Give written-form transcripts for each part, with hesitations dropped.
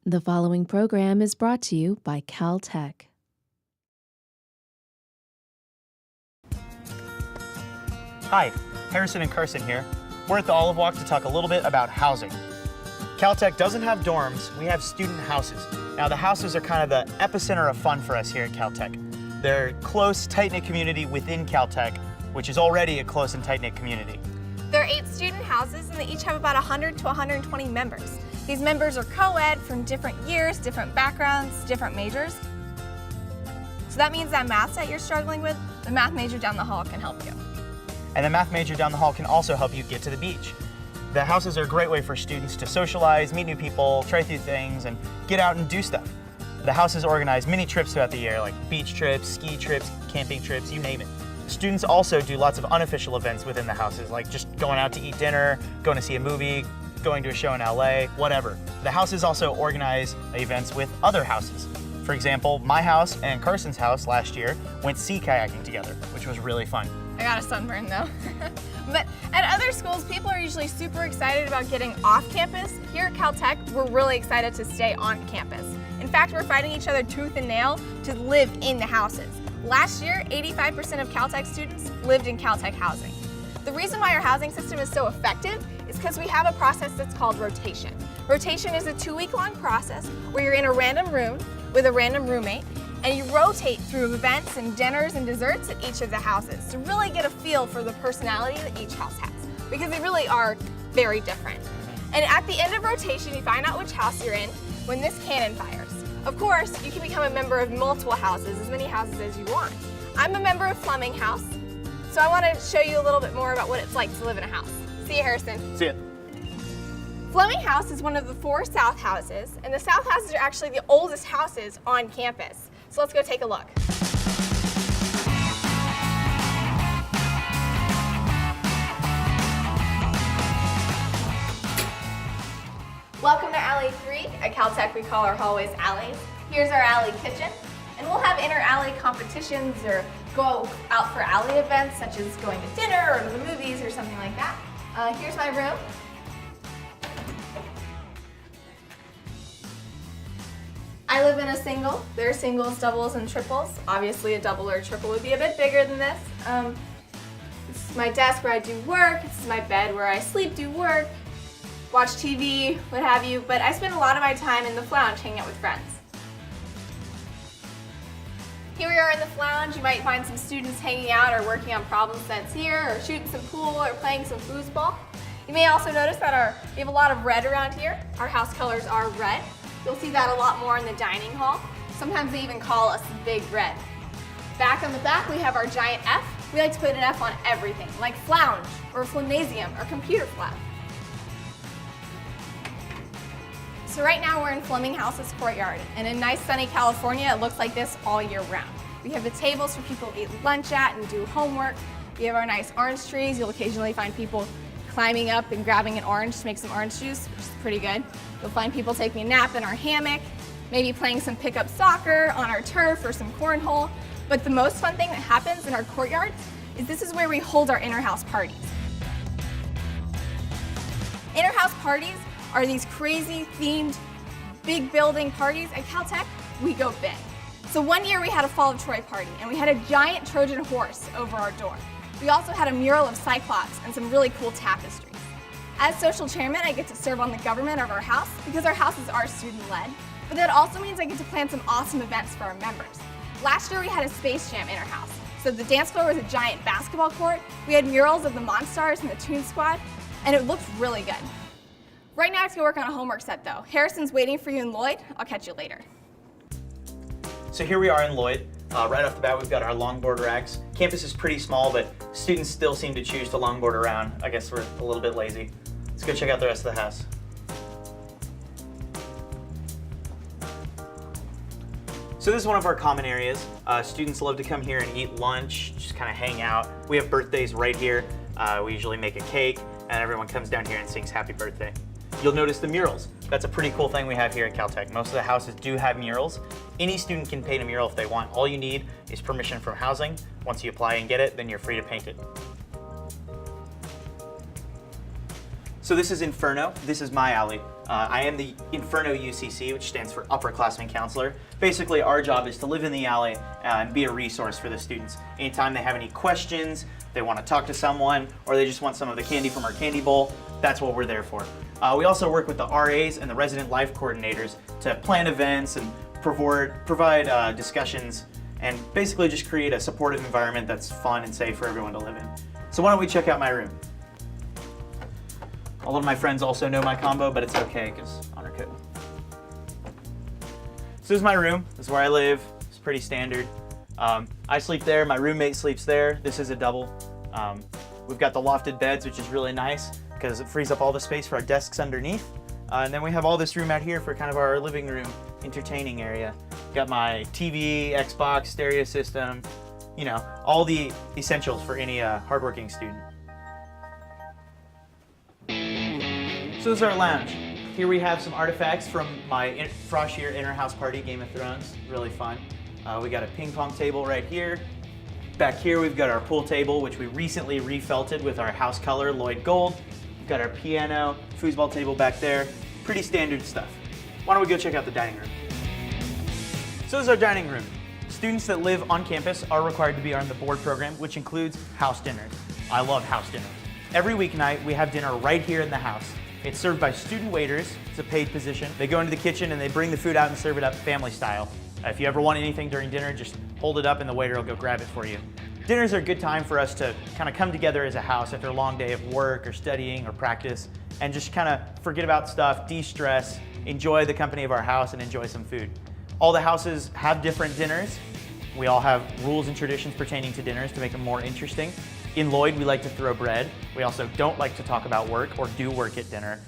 The following program is brought to you by Caltech. Hi, Harrison and Carson here. We're at the Olive Walk to talk a little bit about housing. Caltech doesn't have dorms, we have student houses. Now the houses are kind of the epicenter of fun for us here at Caltech. They're a close, tight-knit community within Caltech, which is already a close and tight-knit community. There are 8 student houses and they each have about 100 to 120 members. These members are co-ed from different years, different backgrounds, different majors. So that means that math that you're struggling with, the math major down the hall can help you. And the math major down the hall can also help you get to the beach. The houses are a great way for students to socialize, meet new people, try new things, and get out and do stuff. The houses organize many trips throughout the year, like beach trips, ski trips, camping trips, you name it. Students also do lots of unofficial events within the houses, like just going out to eat dinner, going to see a movie, going to a show in LA, whatever. The houses also organize events with other houses. For example, my house and Carson's house last year went sea kayaking together, which was really fun. I got a sunburn though. But at other schools, people are usually super excited about getting off campus. Here at Caltech, we're really excited to stay on campus. In fact, we're fighting each other tooth and nail to live in the houses. Last year, 85% of Caltech students lived in Caltech housing. The reason why our housing system is so effective is because we have a process that's called rotation. Rotation is a 2-week-long process where you're in a random room with a random roommate and you rotate through events and dinners and desserts at each of the houses to really get a feel for the personality that each house has, because they really are very different. And at the end of rotation, you find out which house you're in when this cannon fires. Of course, you can become a member of multiple houses, as many houses as you want. I'm a member of Fleming House, so I want to show you a little bit more about what it's like to live in a house. See you, Harrison. See ya. Fleming House is one of the 4 South houses, and the South houses are actually the oldest houses on campus. So let's go take a look. Welcome to Alley 3. At Caltech, we call our hallways alleys. Here's our alley kitchen, and we'll have inter-alley competitions or go out for alley events, such as going to dinner or to the movies or something like that. Here's my room. I live in a single. There are singles, doubles, and triples. Obviously, a double or a triple would be a bit bigger than this. This is my desk where I do work. This is my bed where I sleep, do work, watch TV, what have you. But I spend a lot of my time in the lounge hanging out with friends. Here we are in the lounge. You might find some students hanging out or working on problem sets here, or shooting some pool, or playing some foosball. You may also notice that we have a lot of red around here. Our house colors are red. You'll see that a lot more in the dining hall. Sometimes they even call us Big Red. Back on the back, we have our giant F. We like to put an F on everything, like flounge, or flimnasium, or computer flap. So right now we're in Fleming House's courtyard, and in nice sunny California, it looks like this all year round. We have the tables for people to eat lunch at and do homework. We have our nice orange trees. You'll occasionally find people climbing up and grabbing an orange to make some orange juice, which is pretty good. You'll find people taking a nap in our hammock, maybe playing some pickup soccer on our turf or some cornhole. But the most fun thing that happens in our courtyard is this is where we hold our inter-house parties. Inter-house parties are these crazy themed big building parties. At Caltech, we go big. So one year we had a Fall of Troy party and we had a giant Trojan horse over our door. We also had a mural of Cyclops and some really cool tapestries. As social chairman, I get to serve on the government of our house because our houses are student-led, but that also means I get to plan some awesome events for our members. Last year we had a Space Jam in our house. So the dance floor was a giant basketball court. We had murals of the Monstars and the Toon Squad, and it looked really good. Right now I have to go work on a homework set though. Harrison's waiting for you in Lloyd. I'll catch you later. So here we are in Lloyd. Right off the bat, we've got our longboard racks. Campus is pretty small, but students still seem to choose to longboard around. I guess we're a little bit lazy. Let's go check out the rest of the house. So this is one of our common areas. Students love to come here and eat lunch, just kind of hang out. We have birthdays right here. We usually make a cake, and everyone comes down here and sings happy birthday. You'll notice the murals. That's a pretty cool thing we have here at Caltech. Most of the houses do have murals. Any student can paint a mural if they want. All you need is permission from housing. Once you apply and get it, then you're free to paint it. So this is Inferno. This is my alley. I am the Inferno UCC, which stands for Upperclassman Counselor. Basically, our job is to live in the alley and be a resource for the students. Anytime they have any questions, they want to talk to someone, or they just want some of the candy from our candy bowl, that's what we're there for. We also work with the RAs and the resident life coordinators to plan events and provide discussions and basically just create a supportive environment that's fun and safe for everyone to live in. So why don't we check out my room? A lot of my friends also know my combo, but it's okay because honor code. So this is my room. This is where I live. It's pretty standard. I sleep there. My roommate sleeps there. This is a double. We've got the lofted beds, which is really nice because it frees up all the space for our desks underneath. And then we have all this room out here for kind of our living room entertaining area. Got my TV, Xbox, stereo system, you know, all the essentials for any hardworking student. So this is our lounge. Here we have some artifacts from my Frost Year Inter-House Party, Game of Thrones. Really fun. We got a ping pong table right here. Back here we've got our pool table, which we recently refelted with our house color, Lloyd Gold. We've got our piano, foosball table back there. Pretty standard stuff. Why don't we go check out the dining room? So this is our dining room. Students that live on campus are required to be on the board program, which includes house dinners. I love house dinners. Every weeknight we have dinner right here in the house. It's served by student waiters. It's a paid position. They go into the kitchen and they bring the food out and serve it up family style. If you ever want anything during dinner, just hold it up and the waiter will go grab it for you. Dinners are a good time for us to kind of come together as a house after a long day of work or studying or practice and just kind of forget about stuff, de-stress, enjoy the company of our house and enjoy some food. All the houses have different dinners. We all have rules and traditions pertaining to dinners to make them more interesting. In Lloyd, we like to throw bread. We also don't like to talk about work or do work at dinner.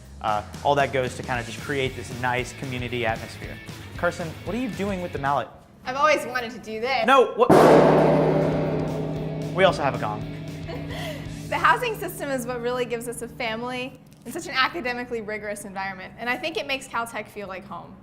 All that goes to kind of just create this nice community atmosphere. Carson, what are you doing with the mallet? I've always wanted to do this. No, what? We also have a gong. The housing system is what really gives us a family in such an academically rigorous environment, and I think it makes Caltech feel like home.